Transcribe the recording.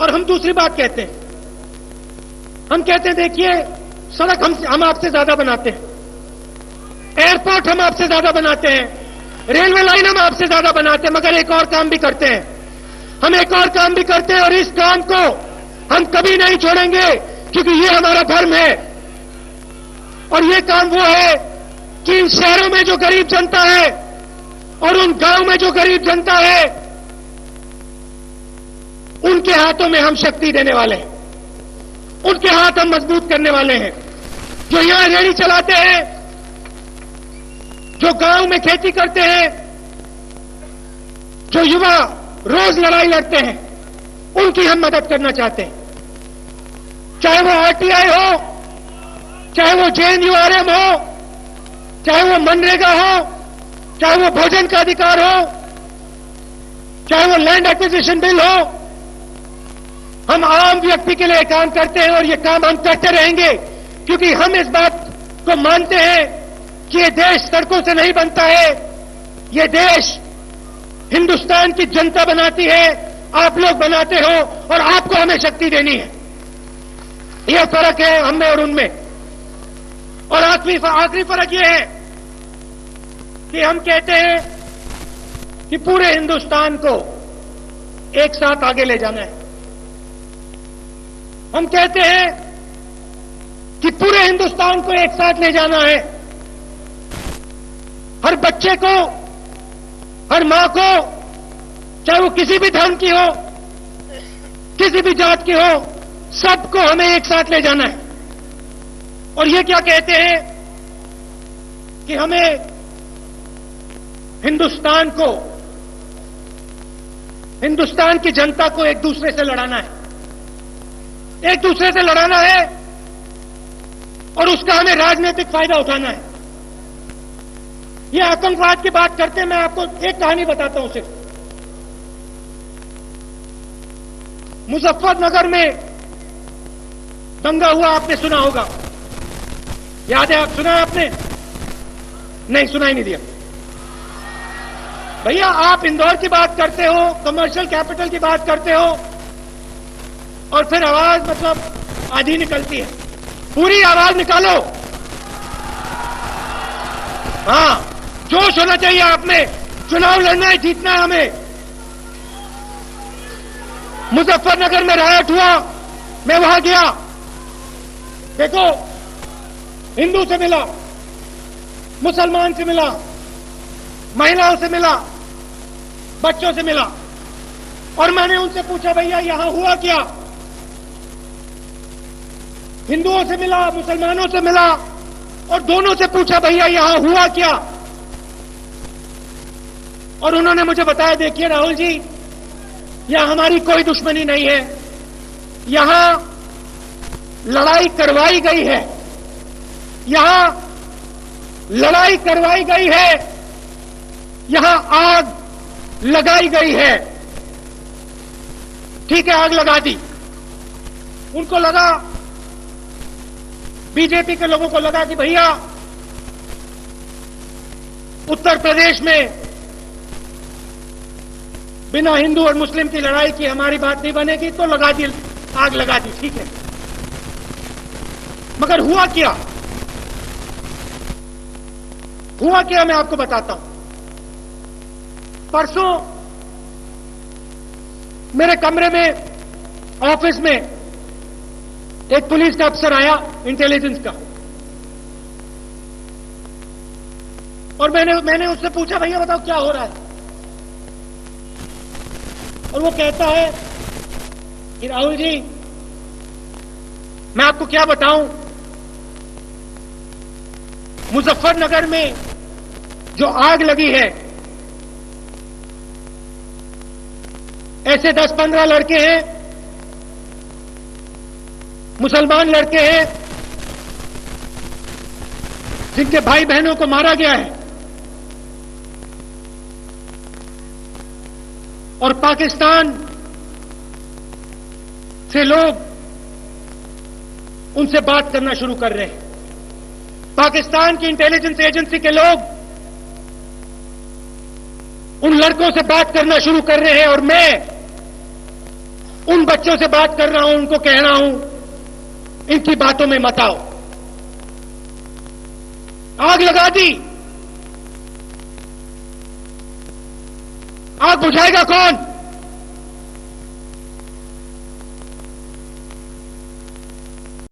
और हम दूसरी बात कहते हैं, हम कहते हैं देखिए सड़क हम आपसे ज्यादा बनाते हैं, एयरपोर्ट हम आपसे ज्यादा बनाते हैं, रेलवे लाइन हम आपसे ज्यादा बनाते हैं, मगर एक और काम भी करते हैं, हम एक और काम भी करते हैं और इस काम को हम कभी नहीं छोड़ेंगे क्योंकि ये हमारा धर्म है। और ये काम वो है कि इन शहरों में जो गरीब जनता है और उन गांव में जो गरीब जनता है उनके हाथों में हम शक्ति देने वाले हैं, उनके हाथ हम मजबूत करने वाले हैं। जो यहां रेहड़ी चलाते हैं, जो गांव में खेती करते हैं, जो युवा रोज लड़ाई लड़ते हैं, उनकी हम मदद करना चाहते हैं। चाहे वो आरटीआई हो, चाहे वो जेएनयूआरएम हो, चाहे वो मनरेगा हो, चाहे वो भोजन का अधिकार हो, चाहे वो लैंड एक्विजिशन बिल हो, हम आम व्यक्ति के लिए काम करते हैं और ये काम हम करते रहेंगे क्योंकि हम इस बात को मानते हैं कि ये देश सड़कों से नहीं बनता है, ये देश हिंदुस्तान की जनता बनाती है, आप लोग बनाते हो और आपको हमें शक्ति देनी है। यह फर्क है हम में और उनमें। और आखिरी फर्क यह है कि हम कहते हैं कि पूरे हिंदुस्तान को एक साथ आगे ले जाना है। हम कहते हैं कि पूरे हिंदुस्तान को एक साथ ले जाना है। हर बच्चे को, हर मां को, चाहे वो किसी भी धर्म की हो, किसी भी जात की हो, सबको हमें एक साथ ले जाना है। और ये क्या कहते हैं कि हमें हिंदुस्तान को, हिंदुस्तान की जनता को एक दूसरे से लड़ाना है, एक दूसरे से लड़ाना है और उसका हमें राजनीतिक फायदा उठाना है। ये आतंकवाद की बात करते हैं, मैं आपको एक कहानी बताता हूं सिर्फ। मुजफ्फरनगर में दंगा हुआ, आपने सुना होगा, याद है? आप सुना है आपने? नहीं, सुनाई नहीं दिया। भैया आप इंदौर की बात करते हो, कमर्शियल कैपिटल की बात करते हो और फिर आवाज मतलब आधी निकलती है। पूरी आवाज निकालो। हां, जोश होना चाहिए आप में। चुनाव लड़ना है, जीतना है हमें। मुजफ्फरनगर में रायट हुआ, मैं वहां गया, देखो हिंदू से मिला, मुसलमान से मिला, महिलाओं से मिला, बच्चों से मिला और मैंने उनसे पूछा भैया यहां हुआ क्या? हिंदुओं से मिला, मुसलमानों से मिला और दोनों से पूछा भैया यहां हुआ क्या? और उन्होंने मुझे बताया देखिए राहुल जी, यहां हमारी कोई दुश्मनी नहीं है, यहां लड़ाई करवाई गई है, यहां लड़ाई करवाई गई है, यहां आग लगाई गई है। ठीक है, आग लगा दी। उनको लगा, बीजेपी के लोगों को लगा कि भैया उत्तर प्रदेश में बिना हिंदू और मुस्लिम की लड़ाई की हमारी बात नहीं बनेगी, तो लगा दी, आग लगा दी। ठीक है, मगर हुआ क्या? हुआ क्या मैं आपको बताता हूं। परसों मेरे कमरे में, ऑफिस में एक पुलिस का अफसर आया, इंटेलिजेंस का, और मैंने उससे पूछा भैया बताओ क्या हो रहा है? और वो कहता है कि राहुल जी मैं आपको क्या बताऊं, मुजफ्फरनगर में जो आग लगी है, ऐसे 10-15 लड़के हैं, मुसलमान लड़के हैं जिनके भाई बहनों को मारा गया है और पाकिस्तान से लोग उनसे बात करना शुरू कर रहे हैं। पाकिस्तान की इंटेलिजेंस एजेंसी के लोग उन लड़कों से बात करना शुरू कर रहे हैं और मैं उन बच्चों से बात कर रहा हूं, उनको कह रहा हूं, इनकी बातों में मत आओ। आग लगा दी, आग बुझाएगा कौन?